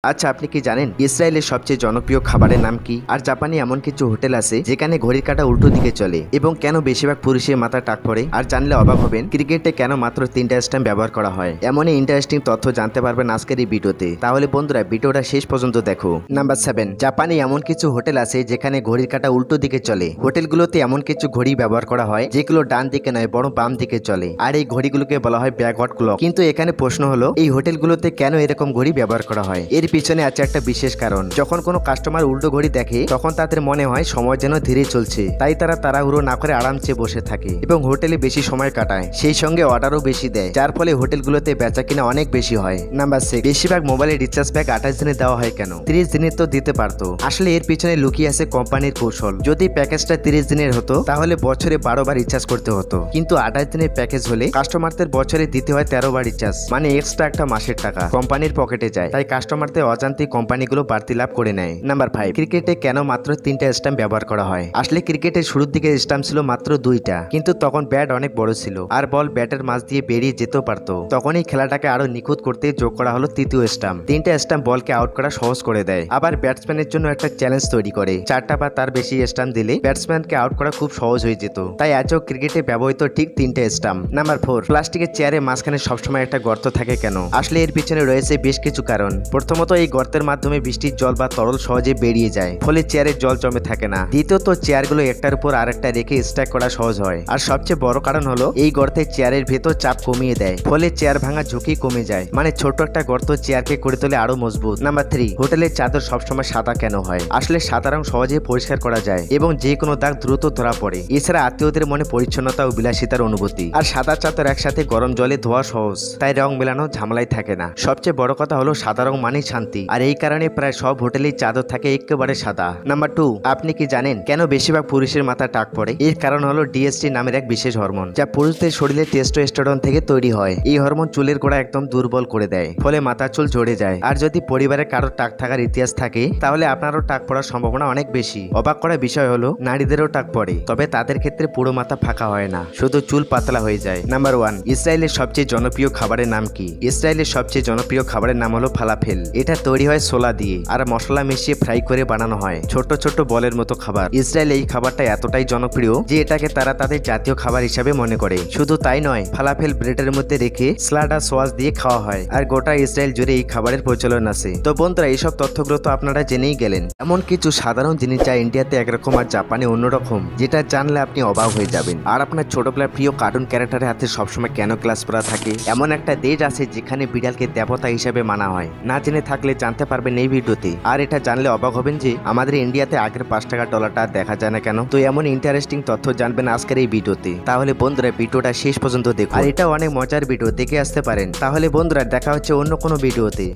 আচ্ছা, আপনি কি জানেন ইসরায়েলের সবচেয়ে জনপ্রিয় খাবারের নাম কি? আর জাপানে এমন কিছু হোটেল আছে যেখানে ঘড়ির কাঁটা উল্টো দিকে চলে এবং কেন বেশিরভাগ পুরুষের মাথা টাক পড়ে? আর জানলে অবাক হবেন ক্রিকেটে কেন মাত্র 3টা স্ট্যাম্প ব্যবহার করা হয়। এমনই ইন্টারেস্টিং তথ্য জানতে পারবেন আজকের এই ভিডিওতে। তাহলে বন্ধুরা ভিডিওটা শেষ পর্যন্ত দেখো। নাম্বার 7, জাপানে এমন কিছু হোটেল আছে যেখানে ঘড়ির কাঁটা উল্টো দিকে চলে। হোটেলগুলোতে এমন কিছু ঘড়ি ব্যবহার করা হয় যেগুলো ডান দিকে নয় বরং বাম দিকে চলে, আর এই ঘড়িগুলোকে বলা হয় ব্যাকওয়ার্ড ক্লক। কিন্তু এখানে প্রশ্ন হলো এই হোটেলগুলোতে কেন এরকম ঘড়ি ব্যবহার করা হয়? এর পিছনে আছে একটা বিশেষ কারণ। যখন কোনো কাস্টমার উল্টো ঘড়ি দেখে তখন তাদের মনে হয় সময় যেন ধীরে চলছে, তাই তারা তাড়াহুড়ো না করে আরামসে বসে থাকে এবং হোটেলে বেশি সময় কাটায়, সেই সঙ্গে অর্ডারও বেশি দেয়, যার ফলে হোটেলগুলোতে বেচা কিনা অনেক বেশি হয়। নাম্বার 6, বেশিরভাগ মোবাইলের রিচার্জ প্যাক 28 দিনে দেওয়া হয় কেন? 30 দিনের তো দিতে পারতো। আসলে এর পিছনে লুকিয়ে আছে কোম্পানির কৌশল। যদি প্যাকেজটা 30 দিনের হতো তাহলে বছরে 12 বার রিচার্জ করতে হতো, কিন্তু 28 দিনের প্যাকেজ হলে কাস্টমারদের বছরে দিতে হয় 13 বার রিচার্জ, মানে এক্সট্রা একটা মাসের টাকা কোম্পানির পকেটে যায়, তাই কাস্টমারদের অজান্তে কোম্পানিগুলো বাড়তি লাভ করে নেয়। নাম্বার 5, ক্রিকেটে কেন মাত্র 3টা স্টাম্প ব্যবহার করা হয়? আসলে ক্রিকেটের শুরুর দিকে স্টাম্প ছিল মাত্র 2টা, কিন্তু তখন ব্যাট অনেক বড় ছিল আর বল ব্যাটের মাঝ দিয়ে বেরিয়ে যেতেও পারতো। তখনই খেলাটাকে আরো নিখুঁত করতে যোগ করা হলো 3য় স্টাম্প। 3টা স্টাম্প বলকে আউট করা সহজ করে দেয়, আবার ব্যাটসম্যানের জন্য একটা চ্যালেঞ্জ তৈরি করে। 4টা বা তার বেশি স্টাম্প দিলে ব্যাটসম্যানকে আউট করা খুব সহজ হয়ে যেত, তাই আজও ক্রিকেটে ব্যবহৃত ঠিক 3টে স্টাম্প। নাম্বার 4, প্লাস্টিকের চেয়ারের মাঝখানে সবসময় একটা গর্ত থাকে কেন? আসলে এর পিছনে রয়েছে বেশ কিছু কারণ। প্রথমত, এই গর্তের মাধ্যমে বৃষ্টির জল বা তরল সহজে বেরিয়ে যায়, ফলে চেয়ারের জল জমে থাকে না। দ্বিতীয়ত, চেয়ারগুলো একটার উপর আরেকটা রেখে স্ট্যাক করা সহজ হয়। আর সবচেয়ে বড় কারণ হলো এই গর্তে চেয়ারের ভেতর চাপ কমিয়ে দেয়, ফলে চেয়ার ভাঙার ঝুঁকি কমে যায়, মানে ছোট একটা গর্ত চেয়ারকে করে তোলে আরো মজবুত। নাম্বার 3, হোটেলের চাদর সবসময় সাদা কেন হয়? আসলে সাদা রং সহজে পরিষ্কার করা যায় এবং যে কোনো দাগ দ্রুত ধরা পড়ে। এছাড়া আত্মীয়দের মনে পরিচ্ছন্নতা ও বিলাসিতার অনুভূতি। আর সাদা চাদর একসাথে গরম জলে ধোয়া সহজ, তাই রং মেলানো ঝামেলাই থাকে না। সবচেয়ে বড় কথা হলো সাদা রং মানেই শান্তি, আর এই কারণে প্রায় সব হোটেলেই চাদর থাকে একেবারে সাদা। নাম্বার 2, আপনি কি জানেন কেন বেশিরভাগ পুরুষের মাথা টাক পড়ে? এর কারণ হলো ডিএসটি নামের এক বিশেষ হরমোন, যা পুরুষদের শরীরে টেস্টোস্টেরন থেকে তৈরি হয়। এই হরমোন চুলের গোড়া একদম দুর্বল করে দেয়, ফলে মাথা চুল ঝরে যায়। আর যদি পরিবারে কারো টাক থাকার ইতিহাস থাকে তাহলে আপনারও টাক পড়ার সম্ভাবনা অনেক বেশি। অবাক করার বিষয় হলো নারীদেরও টাক পড়ে, তবে তাদের ক্ষেত্রে পুরো মাথা ফাঁকা হয় না, শুধু চুল পাতলা হয়ে যায়। নাম্বার 1, ইসরায়েলের সবচেয়ে জনপ্রিয় খাবারের নাম কি? ইসরায়েলের সবচেয়ে জনপ্রিয় খাবারের নাম হলো ফালাফেল। এটা তৈরি হয় ছোলা দিয়ে আর মশলা মিশিয়ে ফ্রাই করে বানানো হয়, ছোট ছোট বলের মতো খাবার। ইসরায়েল এই খাবারটা এতটাই জনপ্রিয় যে এটাকে তারা তাদের জাতীয় খাবার হিসাবে মনে করে। শুধু তাই নয়, ফালাফেল ব্রেডের মধ্যে রেখে স্লাড আর সস দিয়ে খাওয়া হয়, আর গোটা ইসরায়েল জুড়ে এই খাবারের প্রচলন আছে। তো বন্ধুরা, এইসব তথ্যগুলো তো আপনারা জেনেই গেলেন। এমন কিছু সাধারণ জিনিস যা ইন্ডিয়াতে একরকম আর জাপানে অন্যরকম, যেটা জানলে আপনি অবাক হয়ে যাবেন। আর আপনার ছোটবেলার প্রিয় কার্টুন ক্যারেক্টারের হাতে সবসময় কেন ক্লাস পড়া থাকে? এমন একটা দেশ আছে যেখানে বিড়ালকে দেবতা হিসেবে মানা হয়। না জেনে থাকলে জানতে পারবেন এই ভিডিওতে। আর এটা জানলে অবাক হবেন যে আমাদের ইন্ডিয়াতে আগের 5 টাকার ডলারটা দেখা যায় না কেন। তো এমন ইন্টারেস্টিং তথ্য জানবেন আজকের এই ভিডিওতে। তাহলে বন্ধুরা ভিডিওটা শেষ পর্যন্ত দেখুন, আর এটা অনেক মজার ভিডিও, দেখে আসতে পারেন। তাহলে বন্ধুরা দেখা হচ্ছে অন্য কোনো ভিডিওতে।